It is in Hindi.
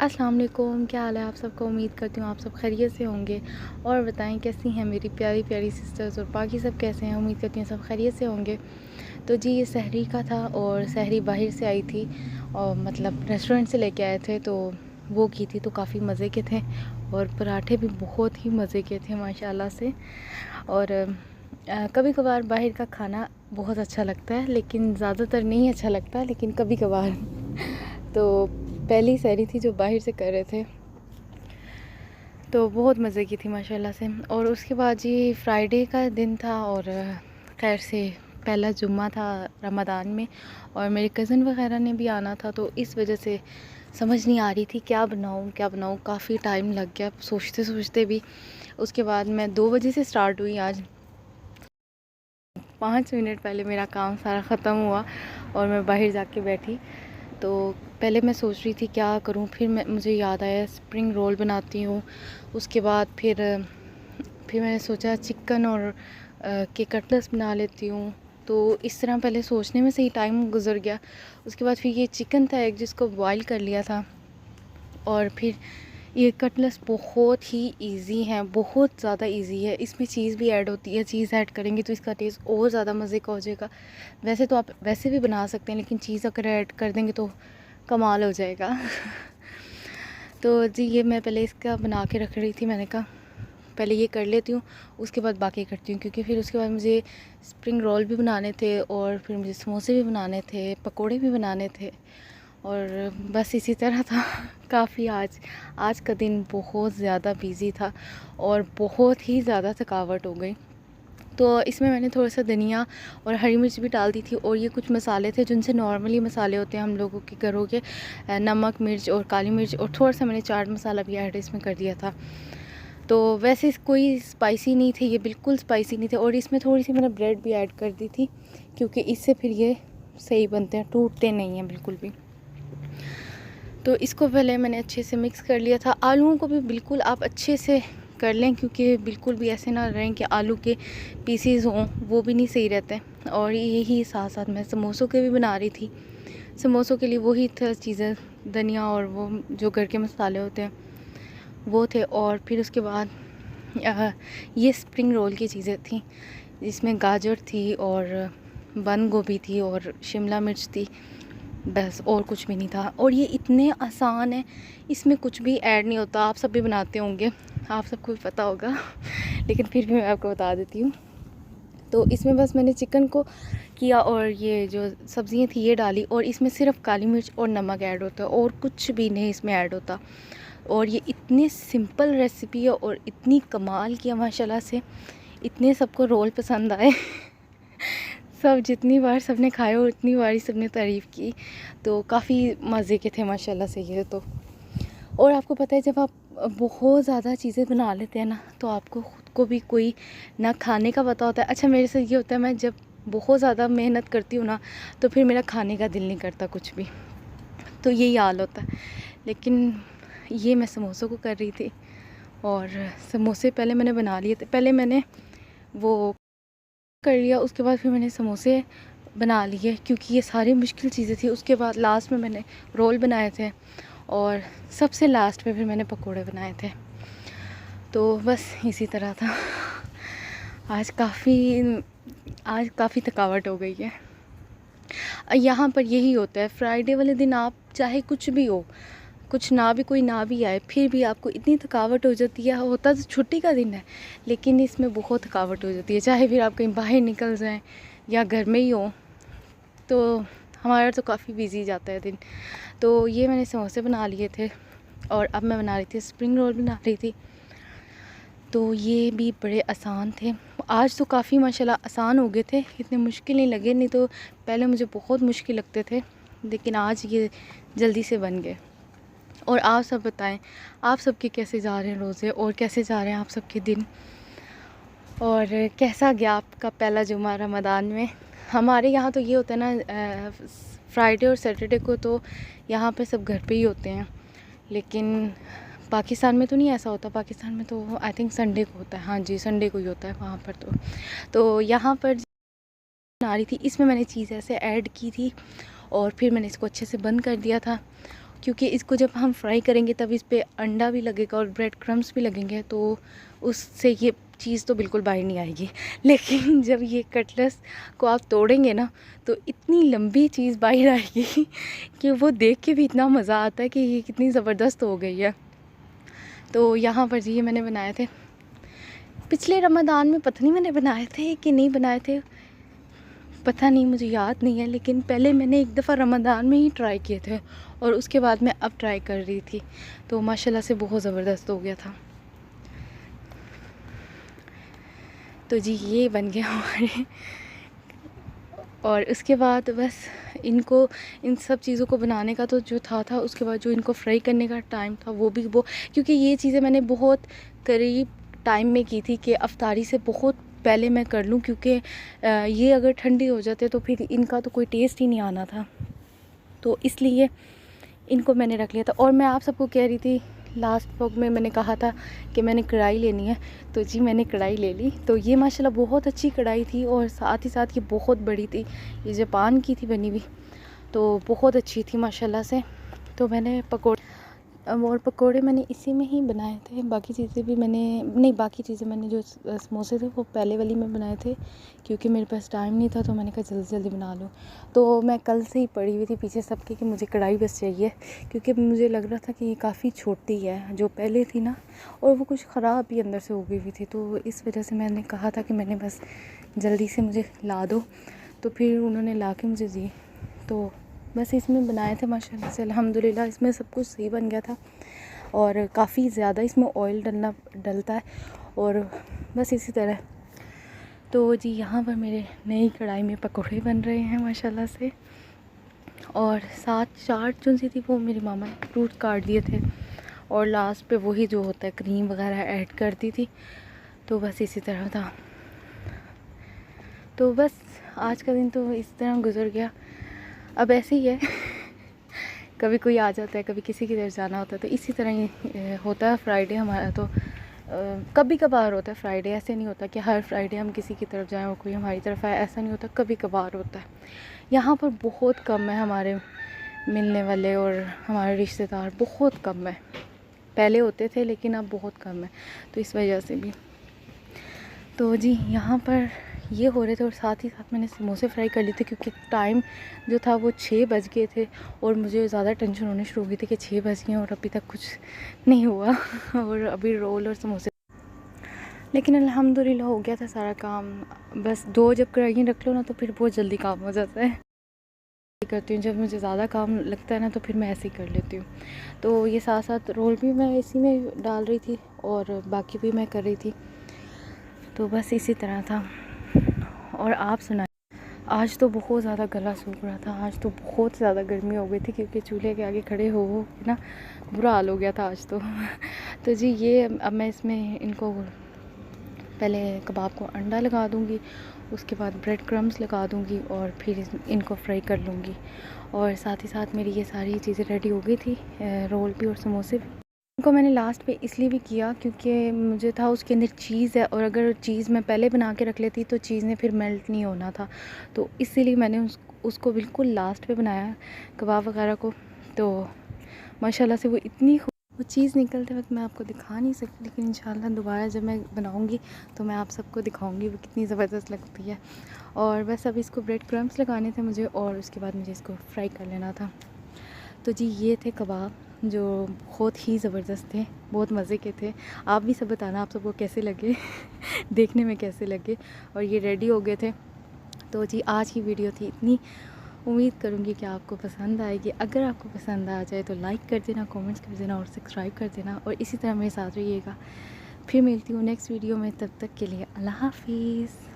अस्सलाम वालेकुम, क्या हाल है आप सबका। उम्मीद करती हूँ आप सब खैरियत से होंगे। और बताएं कैसी हैं मेरी प्यारी प्यारी सिस्टर्स और बाकी सब कैसे हैं। उम्मीद करती हूँ सब खैरियत से होंगे। तो जी ये सहरी का था और सहरी बाहर से आई थी और मतलब रेस्टोरेंट से लेके आए थे तो वो की थी, तो काफ़ी मज़े के थे और पराठे भी बहुत ही मज़े के थे माशाल्लाह से। और कभी कभार बाहर का खाना बहुत अच्छा लगता है लेकिन ज़्यादातर नहीं अच्छा लगता, लेकिन कभी कभार तो पहली सहरी थी जो बाहर से कर रहे थे तो बहुत मज़े की थी माशाल्लाह से। और उसके बाद जी फ्राइडे का दिन था और खैर से पहला जुम्मा था रमज़ान में और मेरे कज़न वगैरह ने भी आना था, तो इस वजह से समझ नहीं आ रही थी क्या बनाऊँ क्या बनाऊँ। काफ़ी टाइम लग गया सोचते सोचते भी। उसके बाद मैं 2 बजे से स्टार्ट हुई। आज 5 मिनट पहले मेरा काम सारा ख़त्म हुआ और मैं बाहर जाके बैठी। तो पहले मैं सोच रही थी क्या करूं, फिर मुझे याद आया स्प्रिंग रोल बनाती हूँ। उसके बाद फिर मैंने सोचा चिकन और के कटलेट्स बना लेती हूँ। तो इस तरह पहले सोचने में से ही टाइम गुजर गया। उसके बाद फिर ये चिकन था एक जिसको बॉईल कर लिया था। और फिर ये कटलेट्स बहुत ही इजी है, बहुत ज़्यादा इजी है। इसमें चीज़ भी ऐड होती है, चीज़ ऐड करेंगे तो इसका टेस्ट और ज़्यादा मज़े का हो जाएगा। वैसे तो आप वैसे भी बना सकते हैं लेकिन चीज़ अगर ऐड कर देंगे तो कमाल हो जाएगा तो जी ये मैं पहले इसका बना के रख रही थी। मैंने कहा पहले ये कर लेती हूँ उसके बाद बाकी करती हूँ, क्योंकि फिर उसके बाद मुझे स्प्रिंग रोल भी बनाने थे और फिर मुझे समोसे भी बनाने थे, पकोड़े भी बनाने थे और बस इसी तरह था काफ़ी। आज का दिन बहुत ज़्यादा बिज़ी था और बहुत ही ज़्यादा थकावट हो गई। तो इसमें मैंने थोड़ा सा धनिया और हरी मिर्च भी डाल दी थी और ये कुछ मसाले थे जिनसे नॉर्मली मसाले होते हैं हम लोगों के घरों के, नमक मिर्च और काली मिर्च और थोड़ा सा मैंने चाट मसाला भी ऐड इसमें कर दिया था। तो वैसे कोई स्पाइसी नहीं थे, ये बिल्कुल स्पाइसी नहीं थे। और इसमें थोड़ी सी मैंने ब्रेड भी ऐड कर दी थी क्योंकि इससे फिर ये सही बनते हैं, टूटते नहीं हैं बिल्कुल भी। तो इसको पहले मैंने अच्छे से मिक्स कर लिया था। आलूओं को भी बिल्कुल आप अच्छे से कर लें क्योंकि बिल्कुल भी ऐसे ना रहें कि आलू के पीसीज हों, वो भी नहीं सही रहते। और यही साथ साथ मैं समोसों के भी बना रही थी। समोसों के लिए वही था चीज़ें, धनिया और वो जो घर के मसाले होते हैं वो थे। और फिर उसके बाद ये स्प्रिंग रोल की चीज़ें थी, जिसमें गाजर थी और बंद गोभी थी और शिमला मिर्च थी, बस और कुछ भी नहीं था। और ये इतने आसान है, इसमें कुछ भी ऐड नहीं होता। आप सब भी बनाते होंगे, आप सबको भी पता होगा लेकिन फिर भी मैं आपको बता देती हूँ। तो इसमें बस मैंने चिकन को किया और ये जो सब्ज़ियाँ थी ये डाली और इसमें सिर्फ काली मिर्च और नमक ऐड होता है और कुछ भी नहीं इसमें ऐड होता। और ये इतनी सिंपल रेसिपी है और इतनी कमाल किया माशाल्लाह से, इतने सबको रोल पसंद आए सब जितनी बार सबने खाए और उतनी बार ही सबने तारीफ़ की। तो काफ़ी मज़े के थे माशाल्लाह से ये तो। और आपको पता है जब आप बहुत ज़्यादा चीज़ें बना लेते हैं ना तो आपको ख़ुद को भी कोई ना खाने का पता होता है। अच्छा मेरे से ये होता है, मैं जब बहुत ज़्यादा मेहनत करती हूँ ना तो फिर मेरा खाने का दिल नहीं करता कुछ भी, तो यही हाल होता है। लेकिन ये मैं समोसों को कर रही थी और समोसे पहले मैंने बना लिए थे। पहले मैंने वो कर लिया, उसके बाद फिर मैंने समोसे बना लिए क्योंकि ये सारी मुश्किल चीज़ें थी। उसके बाद लास्ट में मैंने रोल बनाए थे और सबसे लास्ट में फिर मैंने पकोड़े बनाए थे। तो बस इसी तरह था। आज काफ़ी थकावट हो गई है। यहाँ पर यही होता है, फ्राइडे वाले दिन आप चाहे कुछ भी हो, कुछ ना भी कोई ना भी आए फिर भी आपको इतनी थकावट हो जाती है। होता तो छुट्टी का दिन है लेकिन इसमें बहुत थकावट हो जाती है, चाहे फिर आप कहीं बाहर निकल जाएं या घर में ही हो। तो हमारा तो काफ़ी बिजी जाता है दिन। तो ये मैंने समोसे बना लिए थे और अब मैं बना रही थी स्प्रिंग रोल बना रही थी। तो ये भी बड़े आसान थे। आज तो काफ़ी माशाल्लाह आसान हो गए थे, इतने मुश्किल नहीं लगे। नहीं तो पहले मुझे बहुत मुश्किल लगते थे लेकिन आज ये जल्दी से बन गए। और आप सब बताएं आप सबके कैसे जा रहे हैं रोज़े और कैसे जा रहे हैं आप सबके दिन, और कैसा गया आपका पहला जुमा रमज़ान में। हमारे यहाँ तो ये होता है ना, फ्राइडे और सैटरडे को तो यहाँ पे सब घर पे ही होते हैं, लेकिन पाकिस्तान में तो नहीं ऐसा होता। पाकिस्तान में तो आई थिंक संडे को होता है। हाँ जी संडे को ही होता है वहाँ पर। तो यहाँ पर बना रही थी, इसमें मैंने चीज़ ऐसे ऐड की थी और फिर मैंने इसको अच्छे से बंद कर दिया था क्योंकि इसको जब हम फ्राई करेंगे तब इस पर अंडा भी लगेगा और ब्रेड क्रम्स भी लगेंगे, तो उससे ये चीज़ तो बिल्कुल बाहर नहीं आएगी। लेकिन जब ये कटलेट्स को आप तोड़ेंगे ना तो इतनी लंबी चीज़ बाहर आएगी कि वो देख के भी इतना मज़ा आता है कि ये कितनी ज़बरदस्त हो गई है। तो यहाँ पर जी ये मैंने बनाए थे पिछले रमज़ान में, पता नहीं मैंने बनाए थे कि नहीं बनाए थे, पता नहीं, मुझे याद नहीं है। लेकिन पहले मैंने एक दफ़ा रमज़ान में ही ट्राई किए थे और उसके बाद मैं अब ट्राई कर रही थी, तो माशाल्लाह से बहुत ज़बरदस्त हो गया था। तो जी ये बन गया हमारे। और उसके बाद बस इनको, इन सब चीज़ों को बनाने का तो जो था उसके बाद जो इनको फ्राई करने का टाइम था वो भी क्योंकि ये चीज़ें मैंने बहुत करीब टाइम में की थी कि अफ्तारी से बहुत पहले मैं कर लूँ, क्योंकि ये अगर ठंडी हो जाते तो फिर इनका तो कोई टेस्ट ही नहीं आना था, तो इसलिए इनको मैंने रख लिया था। और मैं आप सबको कह रही थी लास्ट व्लॉग में, मैंने कहा था कि मैंने कढ़ाई लेनी है, तो जी मैंने कढ़ाई ले ली। तो ये माशाल्लाह बहुत अच्छी कढ़ाई थी और साथ ही साथ ये बहुत बड़ी थी, ये जापान की थी बनी हुई, तो बहुत अच्छी थी माशाल्लाह से। तो मैंने पकोड़े मैंने इसी में ही बनाए थे, बाकी चीज़ें भी बाकी चीज़ें मैंने जो समोसे थे वो पहले वाली में बनाए थे, क्योंकि मेरे पास टाइम नहीं था, तो मैंने कहा जल्दी जल्दी बना लूँ। तो मैं कल से ही पड़ी हुई थी पीछे सबके कि मुझे कढ़ाई बस चाहिए, क्योंकि मुझे लग रहा था कि ये काफ़ी छोटी है जो पहले थी ना, और वो कुछ ख़राब भी अंदर से हो गई हुई थी, तो इस वजह से मैंने कहा था कि मैंने बस जल्दी से मुझे ला दो, तो फिर उन्होंने ला के मुझे दी। तो बस इसमें बनाए थे माशाल्लाह से, अल्हम्दुलिल्लाह इसमें सब कुछ सही बन गया था। और काफ़ी ज़्यादा इसमें ऑयल डलता है, और बस इसी तरह। तो जी यहाँ पर मेरे नई कढ़ाई में पकौड़े बन रहे हैं माशाल्लाह से। और साथ चाट जो सी थी वो मेरी मामा ने फ्रूट काट दिए थे, और लास्ट पे वही जो होता है क्रीम वगैरह ऐड कर दी थी, तो बस इसी तरह था। तो बस आज का दिन तो इस तरह गुजर गया। अब ऐसे ही है कभी कोई आ जाता है, कभी किसी की तरफ जाना होता है, तो इसी तरह ही होता है फ्राइडे हमारा। तो कभी कभार होता है फ्राइडे, ऐसे नहीं होता कि हर फ्राइडे हम किसी की तरफ जाएं और कोई हमारी तरफ आए, ऐसा नहीं होता, कभी कभार होता है। यहाँ पर बहुत कम है हमारे मिलने वाले और हमारे रिश्तेदार, बहुत कम है। पहले होते थे लेकिन अब बहुत कम है, तो इस वजह से भी। तो जी यहाँ पर ये हो रहे थे, और साथ ही साथ मैंने समोसे फ्राई कर लिए थे, क्योंकि टाइम जो था वो 6 बज गए थे, और मुझे ज़्यादा टेंशन होनी शुरू हो गई थी कि 6 बज गए और अभी तक कुछ नहीं हुआ और अभी रोल और समोसे। लेकिन अल्हम्दुलिल्लाह हो गया था सारा काम। बस 2 जब कढ़ाइयाँ रख लो ना तो फिर बहुत जल्दी काम हो जाता है। करती हूँ जब मुझे ज़्यादा काम लगता है ना, तो फिर मैं ऐसे ही कर लेती हूँ। तो ये साथ साथ रोल भी मैं इसी में डाल रही थी और बाकी भी मैं कर रही थी, तो बस इसी तरह था। और आप सुनाए, आज तो बहुत ज़्यादा गला सूख रहा था, आज तो बहुत ज़्यादा गर्मी हो गई थी, क्योंकि चूल्हे के आगे खड़े हो के ना बुरा हाल हो गया था आज तो तो जी ये अब मैं इसमें इनको पहले कबाब को अंडा लगा दूंगी, उसके बाद ब्रेड क्रम्स लगा दूंगी, और फिर इनको फ्राई कर लूँगी। और साथ ही साथ मेरी ये सारी चीज़ें रेडी हो गई थी, रोल भी और समोसे भी। इनको मैंने लास्ट पे इसलिए भी किया क्योंकि मुझे था उसके अंदर चीज़ है, और अगर चीज़ मैं पहले बना के रख लेती तो चीज़ ने फिर मेल्ट नहीं होना था, तो इसीलिए मैंने उसको बिल्कुल लास्ट पे बनाया कबाब वगैरह को। तो माशाल्लाह से वो चीज़ निकलते वक्त मैं आपको दिखा नहीं सकती, लेकिन इंशाल्लाह दोबारा जब मैं बनाऊंगी तो मैं आप सबको दिखाऊंगी वो कितनी ज़बरदस्त लगती है। और बस अब इसको ब्रेड क्रम्स लगाने थे मुझे, और उसके बाद मुझे इसको फ्राई कर लेना था। तो जी ये थे कबाब जो बहुत ही ज़बरदस्त थे, बहुत मज़े के थे। आप भी सब बताना आप सबको कैसे लगे देखने में कैसे लगे। और ये रेडी हो गए थे। तो जी आज की वीडियो थी इतनी, उम्मीद करूँगी कि आपको पसंद आएगी। अगर आपको पसंद आ जाए तो लाइक कर देना, कमेंट्स कर देना और सब्सक्राइब कर देना, और इसी तरह मेरे साथ रहिएगा। फिर मिलती हूँ नेक्स्ट वीडियो में, तब तक के लिए अल्लाह हाफिज़।